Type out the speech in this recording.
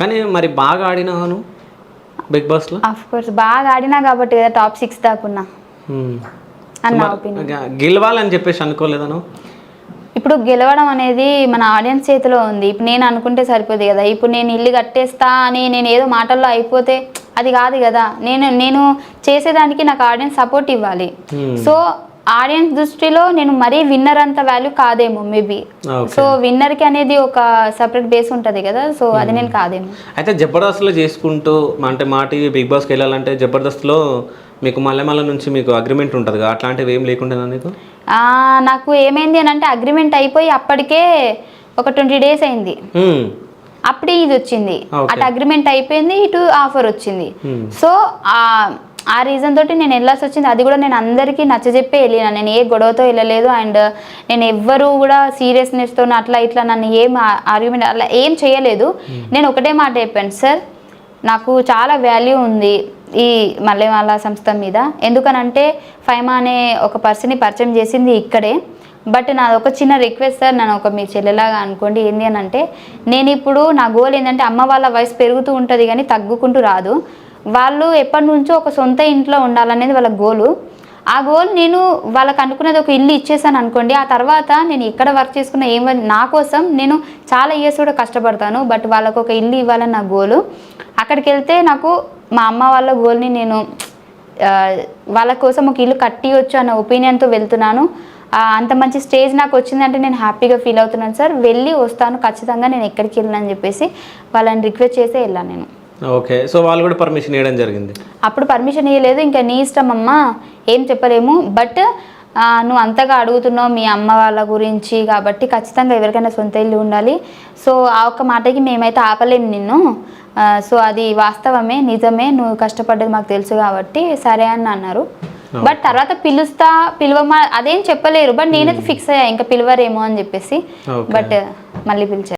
కానీ మరి బాగా ఆడినాను బిగ్ బాస్లో. ఆఫ్ కోర్స్ బాగా ఆడినా కాబట్టి కదా టాప్ 6 దాకున్నా అని నా ఒపీనియన్. గెలవాలని చెప్పేసి అనుకోలేదను. ఇప్పుడు గెలవడం అనేది మన ఆడియన్స్ చేతిలో ఉంది. ఇప్పుడు నేను అనుకుంటే సరిపోదు కదా. ఇప్పుడు నేను ఇల్లు కట్టేస్తా అని నేను ఏదో మాటల్లో అయిపోతే అది కాదు కదా. నేను చేసేదానికి నాకు ఆడియన్స్ సపోర్ట్ ఇవ్వాలి. సో ఆడియన్స్ దృష్టిలో నేను మరీ విన్నర్ అంత వాల్యూ కాదేమో మేబీ. సో విన్నర్కి అనేది ఒక సపరేట్ బేస్ ఉంటుంది కదా. సో అది నేను కాదేమో. అయితే జబర్దస్త్లో చేసుకుంటూ అంటే మా టీవీ బిగ్ బాస్కి వెళ్ళాలంటే జబర్దస్త్లో మీకు మల్లెమల్ల నుంచి మీకు అగ్రిమెంట్ ఉంటుంది కదా, అట్లాంటివి ఏం లేకుండా నీకు? నాకు ఏమైంది అని అంటే అగ్రిమెంట్ అయిపోయి అప్పటికే ఒక 20 days అయింది. అప్పుడే ఇది వచ్చింది. అటు అగ్రిమెంట్ అయిపోయింది, ఇటు ఆఫర్ వచ్చింది. సో ఆ రీజన్ తోటి నేను వెళ్ళాల్సి వచ్చింది. అది కూడా నేను అందరికీ నచ్చజెప్పే వెళ్ళిన. నేను ఏ గొడవతో వెళ్ళలేదు. అండ్ నేను ఎవ్వరూ కూడా సీరియస్నెస్తో అట్లా ఇట్లా నన్ను ఏం ఆర్గ్యుమెంట్ అట్లా ఏం చేయలేదు. నేను ఒకటే మాట చెప్పాను, సార్ నాకు చాలా వాల్యూ ఉంది ఈ మల్లెమాల సంస్థ మీద. ఎందుకనంటే ఫైమా అనే ఒక పర్సన్ని పరిచయం చేసింది ఇక్కడే. బట్ నాది ఒక చిన్న రిక్వెస్ట్ సార్, నన్ను ఒక మీ చెల్లెలాగా అనుకోండి. ఏంటి అని అంటే నేను ఇప్పుడు నా గోల్ ఏంటంటే అమ్మ వాళ్ళ వయసు పెరుగుతూ ఉంటుంది కానీ తగ్గుకుంటూ రాదు. వాళ్ళు ఎప్పటి నుంచో ఒక సొంత ఇంట్లో ఉండాలనేది వాళ్ళ గోలు. ఆ గోల్ నేను వాళ్ళకి అనుకున్నది ఒక ఇల్లు ఇచ్చేసాను అనుకోండి. ఆ తర్వాత నేను ఎక్కడ వర్క్ చేసుకున్న ఏం నా కోసం నేను చాలా ఇయర్స్ కూడా కష్టపడతాను. బట్ వాళ్ళకు ఒక ఇల్లు ఇవ్వాలని నా గోలు. అక్కడికి వెళ్తే నాకు మా అమ్మ వాళ్ళ గోల్ని నేను వాళ్ళ కోసం ఒక ఇల్లు కట్టియొచ్చు అన్న ఒపీనియన్తో వెళ్తున్నాను. అంత మంచి స్టేజ్ నాకు వచ్చిందంటే నేను హ్యాపీగా ఫీల్ అవుతున్నాను సార్. వెళ్ళి వస్తాను ఖచ్చితంగా, నేను ఎక్కడికి వెళ్ళనని చెప్పేసి వాళ్ళని రిక్వెస్ట్ చేసే వెళ్ళాను నేను. ఓకే. సో వాళ్ళు కూడా పర్మిషన్ ఇవ్వడం జరిగింది? అప్పుడు పర్మిషన్ ఇవ్వలేదు. ఇంకా నీ ఇష్టం అమ్మా, ఏం చెప్పలేము. బట్ నువ్వు అంతగా అడుగుతున్నావు మీ అమ్మ వాళ్ళ గురించి కాబట్టి ఖచ్చితంగా ఎవరికైనా సొంత ఇల్లు ఉండాలి. సో ఆ ఒక్క మాటకి మేమైతే ఆపలేము నిన్ను. సో అది వాస్తవమే, నిజమే, నువ్వు కష్టపడ్డది మాకు తెలుసు కాబట్టి సరే అని అన్నారు. బట్ తర్వాత పిలువమా అదేం చెప్పలేరు. బట్ నేనైతే ఫిక్స్ అయ్యా ఇంకా పిలవరేమో అని చెప్పేసి. బట్ మళ్ళీ పిలిచారు.